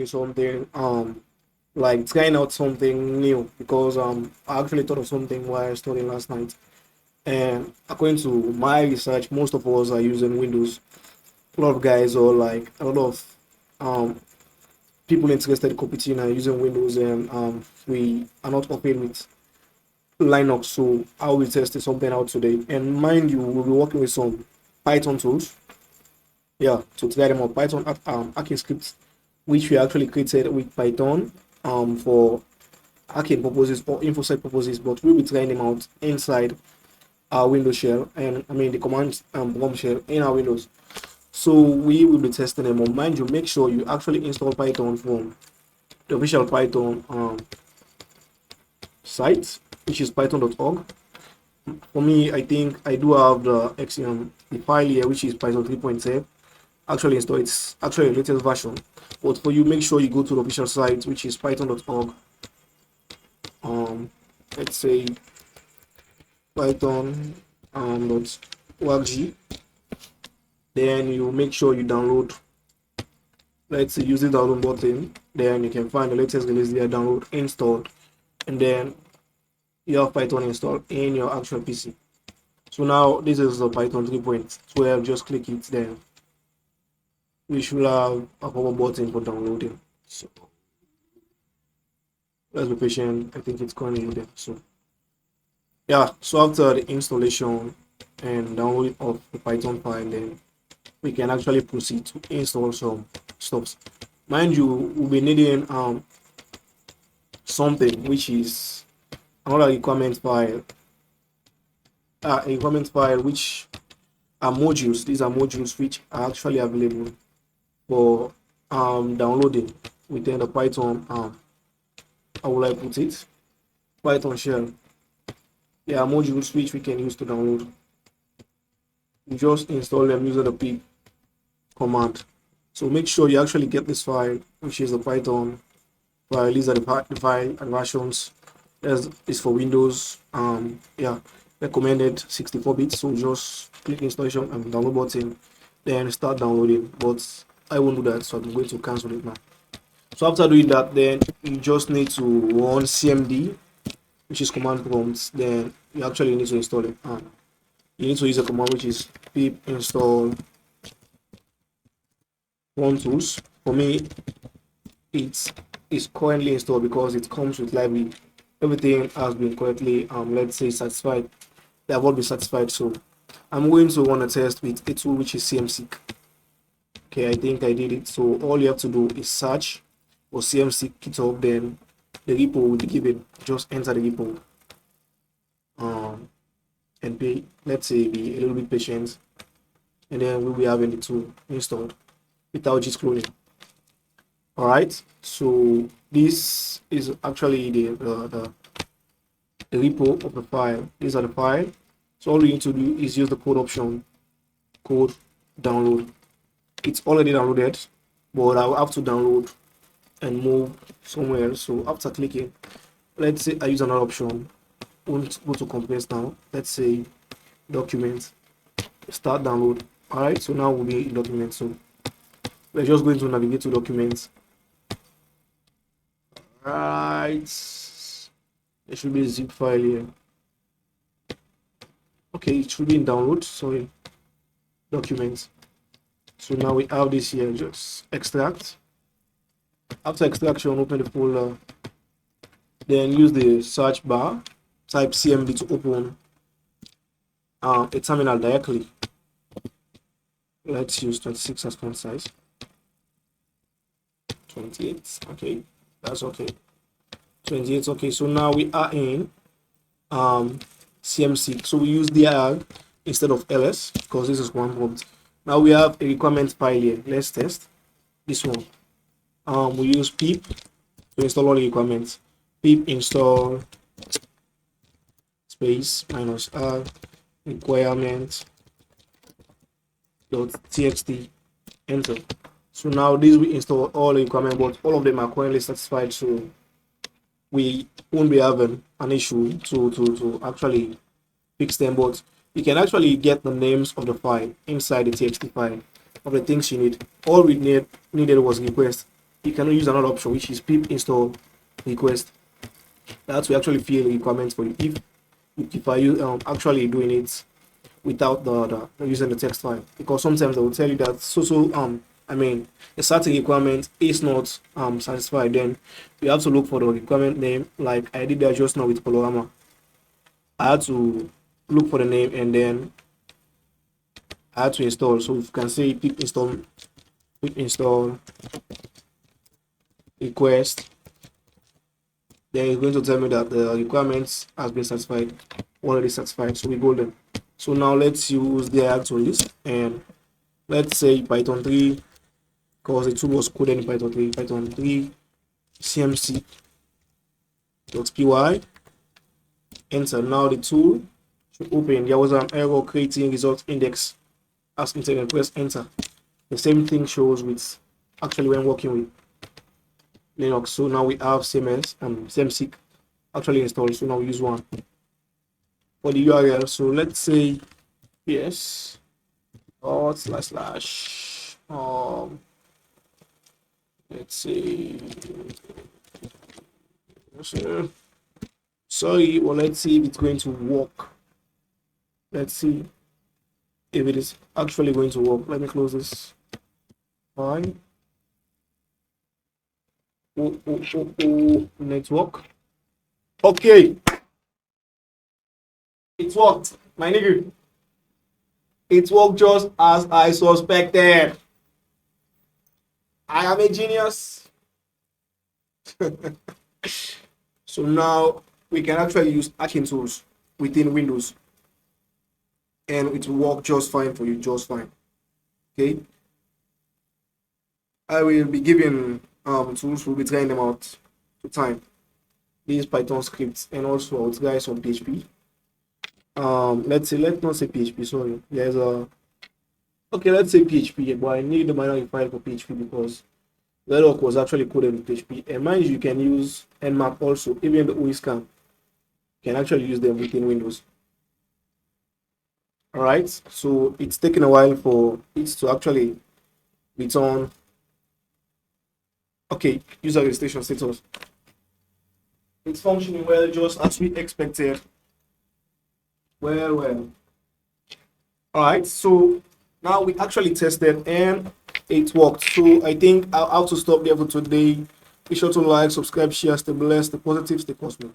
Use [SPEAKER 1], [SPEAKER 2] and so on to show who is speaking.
[SPEAKER 1] with something like trying out something new because I actually thought of something while studying last night. And according to my research, most of us are using Windows. A lot of guys or like a lot of um people interested in computing are using Windows, and we are not open with Linux. So I will be testing something out today. And mind you, we'll be working with some Python tools. Yeah, to try them out. Python hacking scripts, which we actually created with Python for hacking purposes or infosec purposes, but we'll be trying them out inside our Windows shell, and I mean the command prompt shell in our Windows. So we will be testing them out. Mind you, make sure you actually install Python from the official Python site, which is python.org. For me, I think I do have the file here, which is Python 3.7. Actually install it's actually the latest version. But for you, make sure you go to the official site, which is python.org. Let's say python .org. Then you make sure you download. Let's say use the download button. Then you can find the latest release there, download, installed, and then you have Python installed in your actual PC. So now this is the Python 3.12. Just click it, then we should have a power button for downloading. So let's be patient. I think it's currently in there. So yeah, so after the installation and downloading of the Python file, then we can actually proceed to install some stuff. Mind you, we'll be needing something which is another requirement file. A requirement file which are modules. These are modules which are actually available for downloading within the Python how will I put it? Python shell. There are modules which we can use to download. You just install them using the pip command. So make sure you actually get this file, which is the Python file. These are the file and versions. Is for Windows. Yeah, recommended 64 bits. So just click installation and download button, then start downloading. But I won't do that, so I'm going to cancel it now. So after doing that, then you just need to run cmd, which is command prompt. Then you actually need to install it. You need to use a command which is pip install one tools. For me, it is currently installed because it comes with library. Everything has been correctly let's say satisfied. They have all been satisfied. So I'm going to run a test with a tool which is cmseek. Okay, I think I did it. So all you have to do is search for cmseek GitHub, then the repo will be given. Just enter the repo and let's say be a little bit patient, and then we'll be having the tool installed without just cloning. All right, so this is actually the repo of the file. These are the file. So all you need to do is use the code option, code download. It's already downloaded, but I will have to download and move somewhere. So after clicking, let's say I use another option. Won't go to components now. Let's say document, start download. All right, so now we'll be in documents. So we're just going to navigate to documents. Right, there should be a zip file here. Okay, it should be in download. Sorry, documents. So now we have this here. Just extract. After extraction, open the folder. Then use the search bar. Type cmd to open a terminal directly. Let's use 26 as font size. 28. Okay, that's okay. 28. Okay, so now we are in cmseek. So we use dir instead of ls because this is one prompt. Now we have a requirement file here. Let's test this one. We use pip to install all the requirements. Pip install space -r requirement .txt, enter. So now this will install all the requirements, but all of them are currently satisfied, so we won't be having an issue to actually fix them. But you can actually get the names of the file inside the txt file of the things you need. All we needed was request you can use another option, which is pip install request. That will actually fill requirements for you if I use actually doing it without the using the text file, because sometimes they will tell you that I mean a certain requirement is not satisfied. Then you have to look for the requirement name, like I did that just now with Polorama. I had to look for the name and then I had to install. So you can say pip install request, then it's going to tell me that the requirements has been satisfied, already satisfied. So we go there. So now let's use the actual list, and let's say Python 3, because the tool was coded in Python 3 cmc.py. Enter. Now the tool should open. There was an error creating result index as intended. Press enter. The same thing shows with actually when working with Linux. So now we have CMS and CMC actually installed. So now we use one for the URL. So let's say yes // let's say sorry, well, let's see if it's going to work. Let's see if it is actually going to work. Let me close this. Fine. Network. Okay, it worked, my nigga. It worked just as I suspected. I am a genius. So now we can actually use hacking tools within Windows, and it will work just fine for you, just fine. Okay, I will be giving tools, we'll be trying them out to time, these Python scripts, and also I'll try some PHP. Let's not say PHP, sorry, there's a okay, let's say PHP, but I need the binary file for PHP because Veloc was actually coded with PHP. And mind you, you can use Nmap also, even the OSCAN. You can actually use them within Windows. Alright, so it's taken a while for it to actually return. Okay, user registration status. It's functioning well, just as we expected. Well. Alright, so now we actually tested and it worked. So I think I'll have to stop there for today. Be sure to like, subscribe, share, stay blessed, stay positive, stay cosmic.